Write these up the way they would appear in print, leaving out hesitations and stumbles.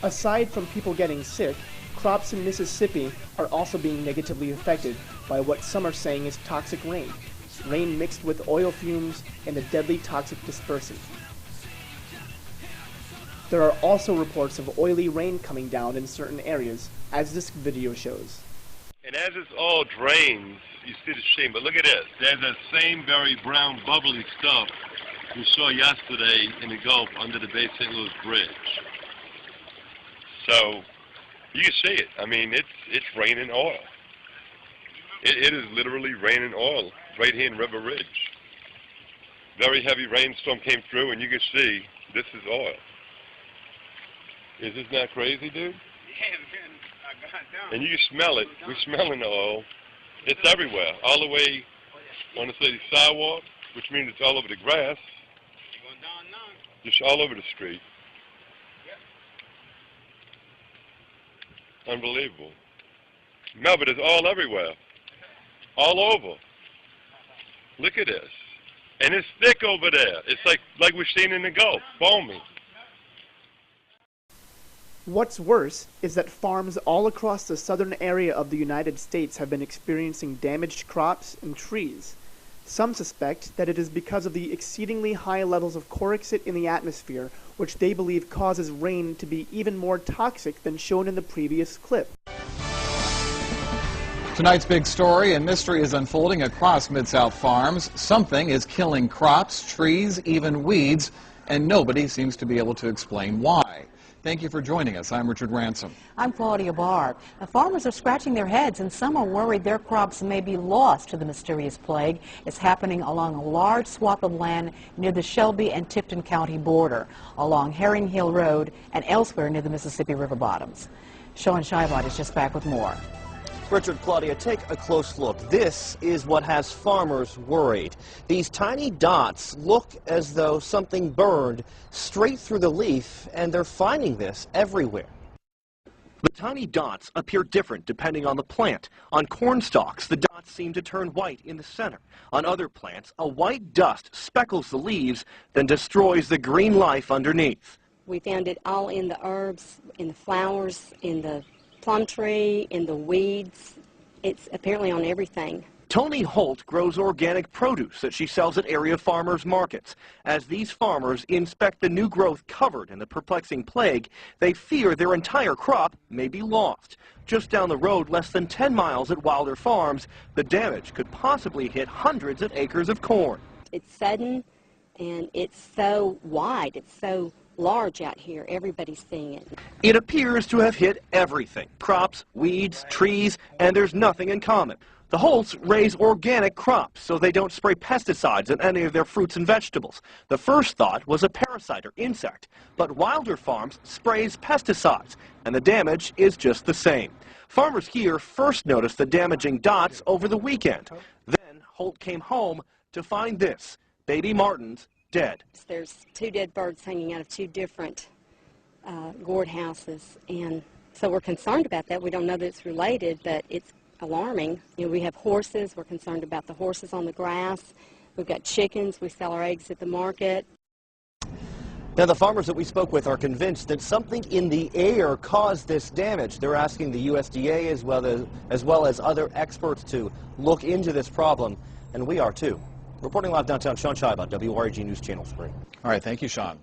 Aside from people getting sick, crops in Mississippi are also being negatively affected by what some are saying is toxic rain. Rain mixed with oil fumes and a deadly toxic dispersant. There are also reports of oily rain coming down in certain areas, as this video shows. And as this all drains, you see the sheen, but look at this. There's that same very brown bubbly stuff we saw yesterday in the Gulf under the Bay St. Louis Bridge. So you can see it. I mean, it's raining oil. It is literally raining oil right here in River Ridge. Very heavy rainstorm came through, and you can see this is oil. Is this not crazy, dude? Yeah, man. I got down. And you can smell it. We're smelling the oil. It's everywhere, all the way on the city sidewalk, which means it's all over the grass. Going down now. Just all over the street. Yep. Unbelievable. No, but it's all everywhere. All over. Look at this. And it's thick over there. It's like we've seen in the Gulf, foaming. What's worse is that farms all across the southern area of the United States have been experiencing damaged crops and trees. Some suspect that it is because of the exceedingly high levels of Corexit in the atmosphere, which they believe causes rain to be even more toxic than shown in the previous clip. Tonight's big story and mystery is unfolding across Mid-South farms. Something is killing crops, trees, even weeds, and nobody seems to be able to explain why. Thank you for joining us. I'm Richard Ransom. I'm Claudia Barr. The farmers are scratching their heads, and some are worried their crops may be lost to the mysterious plague. It's happening along a large swath of land near the Shelby and Tipton County border, along Herring Hill Road and elsewhere near the Mississippi River bottoms. Sean Scheibot is just back with more. Richard, Claudia, take a close look. This is what has farmers worried. These tiny dots look as though something burned straight through the leaf, and they're finding this everywhere. The tiny dots appear different depending on the plant. On corn stalks, the dots seem to turn white in the center. On other plants, a white dust speckles the leaves, then destroys the green life underneath. We found it all in the herbs, in the flowers, in the plum tree, in the weeds. It's apparently on everything. Tony Holt grows organic produce that she sells at area farmers markets. As these farmers inspect the new growth covered in the perplexing plague, they fear their entire crop may be lost. Just down the road, less than 10 miles at Wilder Farms, the damage could possibly hit hundreds of acres of corn. It's sudden, and it's so wide, it's so large out here. Everybody's seeing it. It appears to have hit everything. Crops, weeds, trees, and there's nothing in common. The Holts raise organic crops so they don't spray pesticides on any of their fruits and vegetables. The first thought was a parasite or insect, but Wilder Farms sprays pesticides, and the damage is just the same. Farmers here first noticed the damaging dots over the weekend. Then Holt came home to find this, baby martins dead. There's 2 dead birds hanging out of 2 different gourd houses, and so we're concerned about that. We don't know that it's related, but it's alarming. You know, we have horses. We're concerned about the horses on the grass. We've got chickens. We sell our eggs at the market. Now, the farmers that we spoke with are convinced that something in the air caused this damage. They're asking the USDA as well as other experts to look into this problem, and we are too. Reporting live downtown, Sean Scheibot, WREG News Channel 3. All right, thank you, Sean.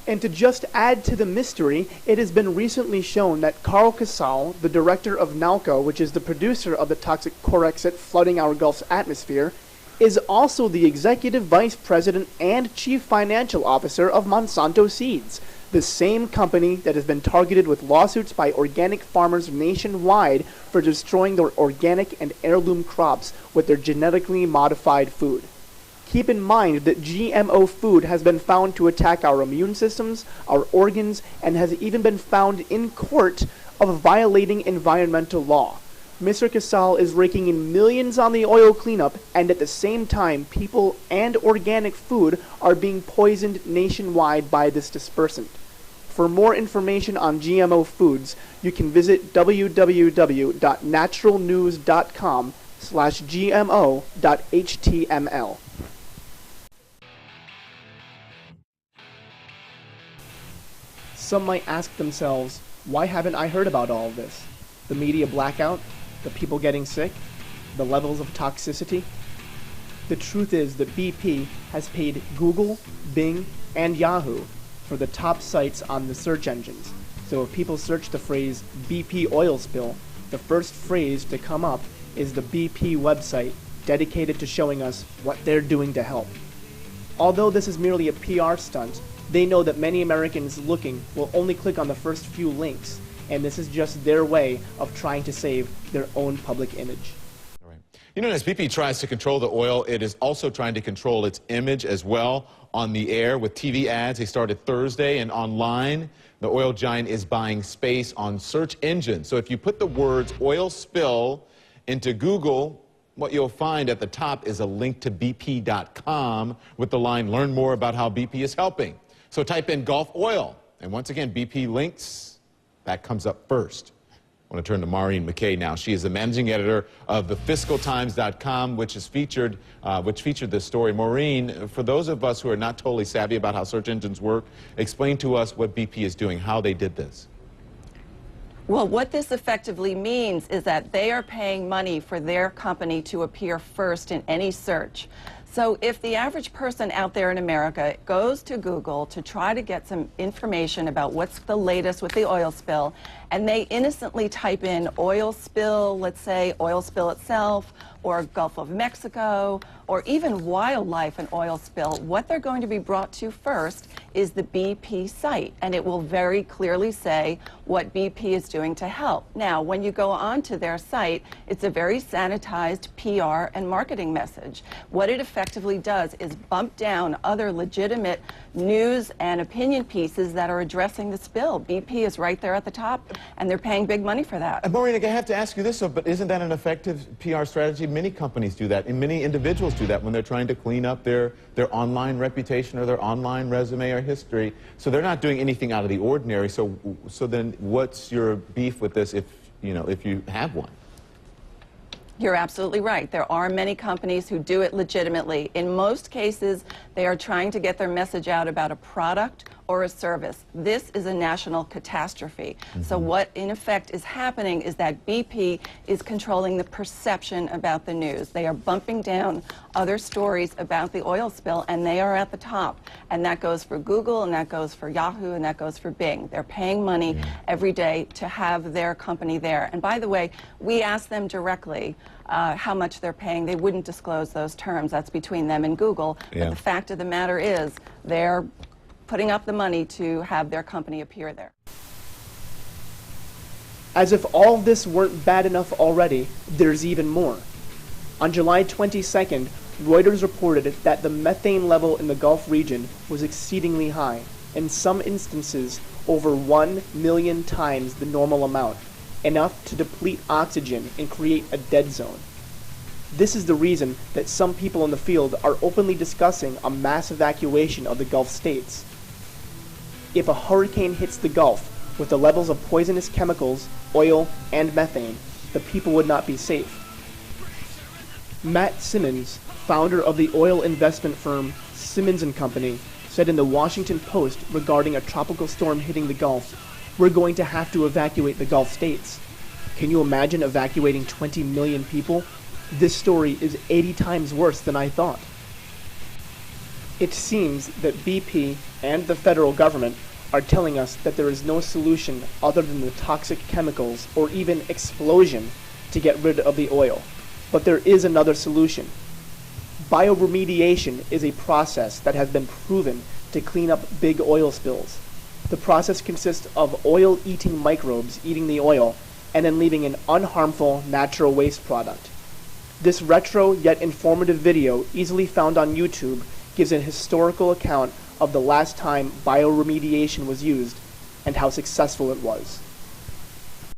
And to just add to the mystery, it has been recently shown that Carl Casal, the director of NALCO, which is the producer of the toxic Corexit flooding our Gulf's atmosphere, is also the executive vice president and chief financial officer of Monsanto Seeds, the same company that has been targeted with lawsuits by organic farmers nationwide for destroying their organic and heirloom crops with their genetically modified food. Keep in mind that GMO food has been found to attack our immune systems, our organs, and has even been found in court of violating environmental law. Mr. Casal is raking in millions on the oil cleanup, and at the same time, people and organic food are being poisoned nationwide by this dispersant. For more information on GMO foods, you can visit Some might ask themselves, why haven't I heard about all of this? The media blackout? The people getting sick? The levels of toxicity? The truth is that BP has paid Google, Bing, and Yahoo for the top sites on the search engines. So if people search the phrase BP oil spill, the first phrase to come up is the BP website dedicated to showing us what they're doing to help. Although this is merely a PR stunt, they know that many Americans looking will only click on the first few links, and this is just their way of trying to save their own public image. You know, as BP tries to control the oil, it is also trying to control its image as well on the air with TV ads. They started Thursday, and online, the oil giant is buying space on search engines. So if you put the words oil spill into Google, what you'll find at the top is a link to BP.com with the line, learn more about how BP is helping. So type in Gulf oil, and once again, BP links, that comes up first. I want to turn to Maureen McKay now. She is the managing editor of thefiscaltimes.com, which featured this story. Maureen, for those of us who are not totally savvy about how search engines work, explain to us what BP is doing, how they did this. Well, what this effectively means is that they are paying money for their company to appear first in any search. So if the average person out there in America goes to Google to try to get some information about what's the latest with the oil spill, and they innocently type in oil spill, let's say oil spill itself, or Gulf of Mexico, or even wildlife and oil spill, what they're going to be brought to first is the BP site, and it will very clearly say what BP is doing to help. Now, when you go onto their site, it's a very sanitized PR and marketing message. What it effectively does is bump down other legitimate news and opinion pieces that are addressing the spill. BP is right there at the top, and they're paying big money for that. Maureen, I have to ask you this, but isn't that an effective PR strategy? Many companies do that, and many individuals do that when they're trying to clean up their online reputation or their online resume or history. So they're not doing anything out of the ordinary. So then what's your beef with this if you have one? You're absolutely right. There are many companies who do it legitimately. In most cases, they are trying to get their message out about a product or a service. This is a national catastrophe. So what in effect is happening is that BP is controlling the perception about the news. They are bumping down other stories about the oil spill, and they are at the top. And that goes for Google, and that goes for Yahoo, and that goes for Bing. They're paying money every day to have their company there. And by the way, we asked them directly how much they're paying. They wouldn't disclose those terms. That's between them and Google. But the fact of the matter is they're putting up the money to have their company appear there. As if all this weren't bad enough already, there's even more. On July 22nd, Reuters reported that the methane level in the Gulf region was exceedingly high, in some instances over 1 million times the normal amount, enough to deplete oxygen and create a dead zone. This is the reason that some people in the field are openly discussing a mass evacuation of the Gulf states. If a hurricane hits the Gulf with the levels of poisonous chemicals, oil, and methane, the people would not be safe. Matt Simmons, founder of the oil investment firm Simmons & Company, said in the Washington Post regarding a tropical storm hitting the Gulf, "We're going to have to evacuate the Gulf states." Can you imagine evacuating 20 million people? This story is 80 times worse than I thought. It seems that BP and the federal government are telling us that there is no solution other than the toxic chemicals or even explosion to get rid of the oil. But there is another solution. Bioremediation is a process that has been proven to clean up big oil spills. The process consists of oil-eating microbes eating the oil and then leaving an unharmful natural waste product. This retro yet informative video, easily found on YouTube, gives an historical account of the last time bioremediation was used and how successful it was.